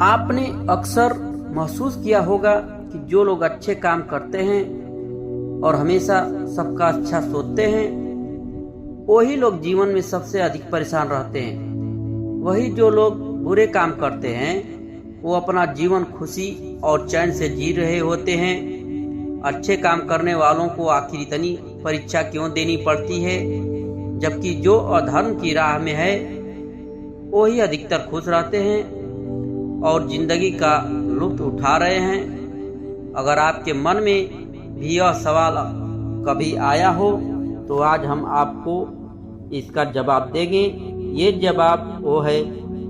आपने अक्सर महसूस किया होगा कि जो लोग अच्छे काम करते हैं और हमेशा सबका अच्छा सोचते हैं, वही लोग जीवन में सबसे अधिक परेशान रहते हैं। वही जो लोग बुरे काम करते हैं, वो अपना जीवन खुशी और चैन से जी रहे होते हैं। अच्छे काम करने वालों को आखिर इतनी परीक्षा क्यों देनी पड़ती है, जबकि जो अधर्म की राह में है वही अधिकतर खुश रहते हैं और जिंदगी का लुत्फ उठा रहे हैं। अगर आपके मन में भी यह सवाल कभी आया हो तो आज हम आपको इसका जवाब देंगे। ये जवाब वो है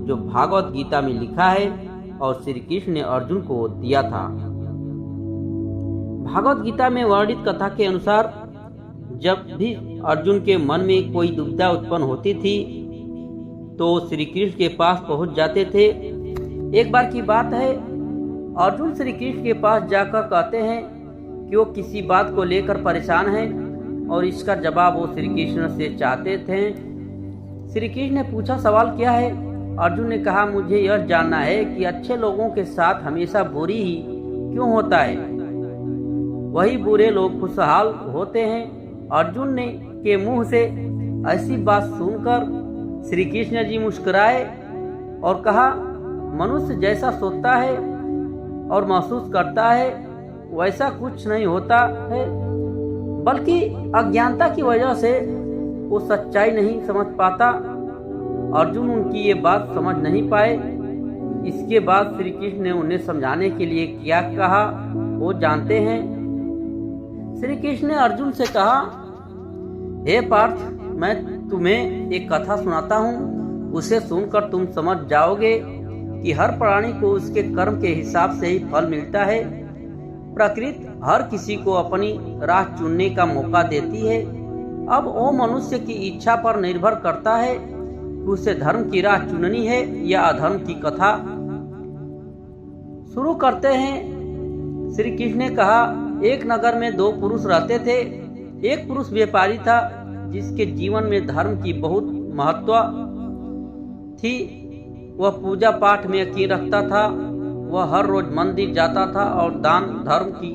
जो भागवत गीता में लिखा है और श्री कृष्ण ने अर्जुन को दिया था। भागवत गीता में वर्णित कथा के अनुसार जब भी अर्जुन के मन में कोई दुविधा उत्पन्न होती थी तो श्री कृष्ण के पास पहुंच जाते थे। एक बार की बात है, अर्जुन श्री कृष्ण के पास जाकर कहते हैं कि वो किसी बात को लेकर परेशान हैं और इसका जवाब वो श्री कृष्ण से चाहते थे। श्री कृष्ण ने पूछा, सवाल क्या है? अर्जुन ने कहा, मुझे यह जानना है कि अच्छे लोगों के साथ हमेशा बुरी ही क्यों होता है, वही बुरे लोग खुशहाल होते हैं। अर्जुन ने के मुंह से ऐसी बात सुनकर श्री कृष्ण जी मुस्कुराए और कहा, मनुष्य जैसा सोचता है और महसूस करता है वैसा कुछ नहीं होता है, बल्कि अज्ञानता की वजह से वो सच्चाई नहीं समझ पाता। अर्जुन उनकी ये बात समझ नहीं पाए। इसके बाद श्री कृष्ण ने उन्हें समझाने के लिए क्या कहा वो जानते हैं। श्री कृष्ण ने अर्जुन से कहा, हे पार्थ, मैं तुम्हें एक कथा सुनाता हूँ, उसे सुनकर तुम समझ जाओगे कि हर प्राणी को उसके कर्म के हिसाब से ही फल मिलता है। प्रकृति हर किसी को अपनी राह चुनने का मौका देती है। अब वो मनुष्य की इच्छा पर निर्भर करता है कि उसे धर्म की राह चुननी है या अधर्म की। कथा शुरू करते हैं। श्री कृष्ण ने कहा, एक नगर में दो पुरुष रहते थे। एक पुरुष व्यापारी था जिसके जीवन में धर्म की बहुत महत्व थी। वह पूजा पाठ में यकीन रखता था। वह हर रोज मंदिर जाता था और दान धर्म की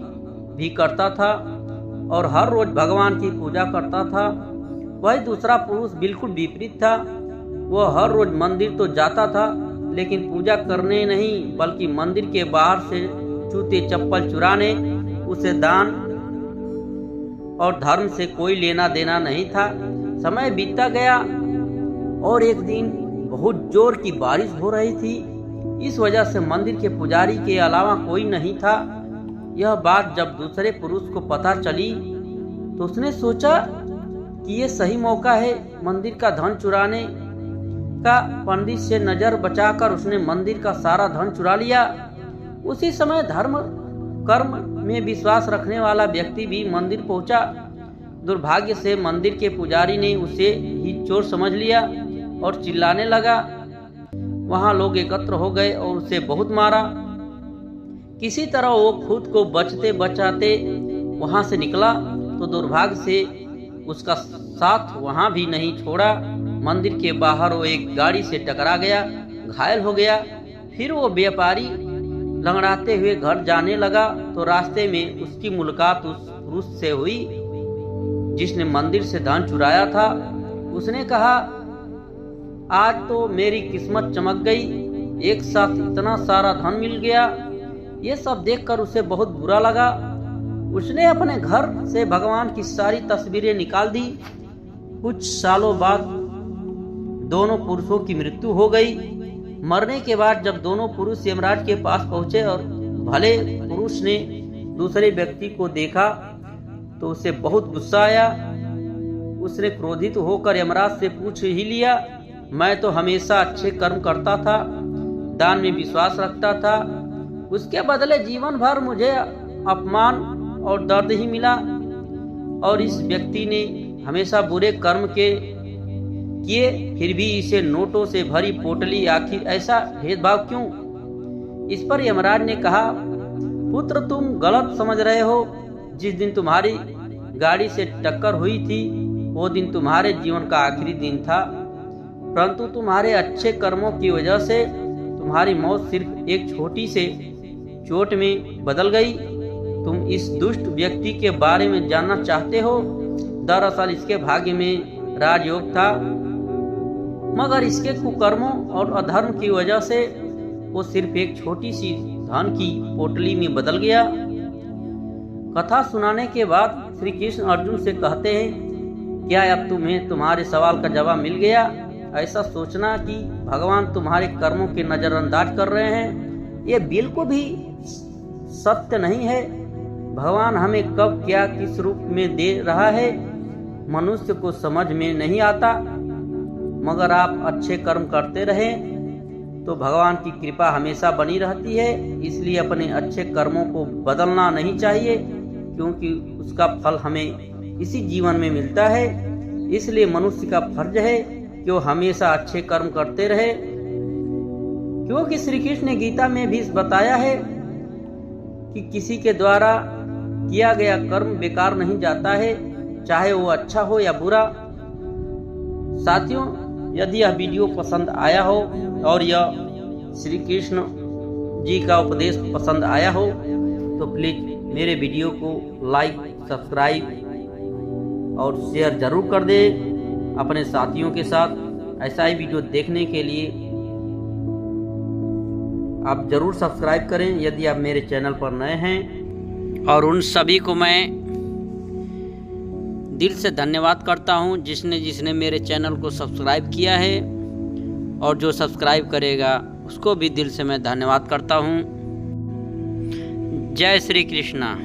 भी करता था और हर रोज भगवान की पूजा करता था। वही दूसरा पुरुष बिल्कुल विपरीत था। वह हर रोज मंदिर तो जाता था लेकिन पूजा करने नहीं, बल्कि मंदिर के बाहर से जूते चप्पल चुराने, उसे दान और धर्म से कोई लेना देना नहीं था। समय बीतता गया और एक दिन बहुत जोर की बारिश हो रही थी। इस वजह से मंदिर के पुजारी के अलावा कोई नहीं था। यह बात जब दूसरे पुरुष को पता चली तो उसने सोचा कि ये सही मौका है मंदिर का धन चुराने का। पंडित से नजर बचाकर उसने मंदिर का सारा धन चुरा लिया। उसी समय धर्म कर्म में विश्वास रखने वाला व्यक्ति भी मंदिर पहुंचा। दुर्भाग्य से मंदिर के पुजारी ने उसे ही चोर समझ लिया और चिल्लाने लगा। वहां लोग एकत्र हो गए और उसे बहुत मारा। किसी तरह वो खुद को बचते बचाते वहां से निकला तो दुर्भाग्य से उसका साथ वहां भी नहीं छोड़ा। मंदिर के बाहर वो एक गाड़ी से टकरा गया, घायल हो गया। फिर वो व्यापारी लंगड़ाते हुए घर जाने लगा तो रास्ते में उसकी मुलाकात उस पुरुष से हुई जिसने मंदिर से धन चुराया था। उसने कहा, आज तो मेरी किस्मत चमक गई, एक साथ इतना सारा धन मिल गया। ये सब देखकर उसे बहुत बुरा लगा। उसने अपने घर से भगवान की सारी तस्वीरें निकाल दी। कुछ सालों बाद दोनों पुरुषों की मृत्यु हो गई। मरने के बाद जब दोनों पुरुष यमराज के पास पहुंचे और भले पुरुष ने दूसरे व्यक्ति को देखा तो उसे बहुत गुस्सा आया। उसने क्रोधित होकर यमराज से पूछ ही लिया, मैं तो हमेशा अच्छे कर्म करता था, दान में विश्वास रखता था, उसके बदले जीवन भर मुझे अपमान और दर्द ही मिला, और इस व्यक्ति ने हमेशा बुरे कर्म किए, फिर भी इसे नोटों से भरी पोटली, आखिर ऐसा भेदभाव क्यों? इस पर यमराज ने कहा, पुत्र, तुम गलत समझ रहे हो। जिस दिन तुम्हारी गाड़ी से टक्कर हुई थी वो दिन तुम्हारे जीवन का आखिरी दिन था, परंतु तुम्हारे अच्छे कर्मों की वजह से तुम्हारी मौत सिर्फ एक छोटी से चोट में बदल गई। तुम इस दुष्ट व्यक्ति के बारे में जानना चाहते हो। दरअसल इसके भाग्य में राजयोग था, मगर इसके कुकर्मों और अधर्म की वजह से वो सिर्फ एक छोटी सी धन की पोटली में बदल गया। कथा सुनाने के बाद श्री कृष्ण अर्जुन से कहते हैं, क्या अब तुम्हें तुम्हारे सवाल का जवाब मिल गया? ऐसा सोचना कि भगवान तुम्हारे कर्मों के नजरअंदाज कर रहे हैं, ये बिल्कुल भी सत्य नहीं है। भगवान हमें कब क्या किस रूप में दे रहा है मनुष्य को समझ में नहीं आता, मगर आप अच्छे कर्म करते रहें तो भगवान की कृपा हमेशा बनी रहती है। इसलिए अपने अच्छे कर्मों को बदलना नहीं चाहिए, क्योंकि उसका फल हमें इसी जीवन में मिलता है। इसलिए मनुष्य का फर्ज है कि वो हमेशा अच्छे कर्म करते रहे, क्योंकि श्री कृष्ण ने गीता में भी बताया है कि किसी के द्वारा किया गया कर्म बेकार नहीं जाता है, चाहे वो अच्छा हो या बुरा। साथियों, यदि यह वीडियो पसंद आया हो और यह श्री कृष्ण जी का उपदेश पसंद आया हो तो प्लीज मेरे वीडियो को लाइक, सब्सक्राइब और शेयर जरूर कर दें अपने साथियों के साथ। ऐसा ही वीडियो देखने के लिए आप जरूर सब्सक्राइब करें यदि आप मेरे चैनल पर नए हैं। और उन सभी को मैं दिल से धन्यवाद करता हूं जिसने मेरे चैनल को सब्सक्राइब किया है, और जो सब्सक्राइब करेगा उसको भी दिल से मैं धन्यवाद करता हूं। जय श्री कृष्णा।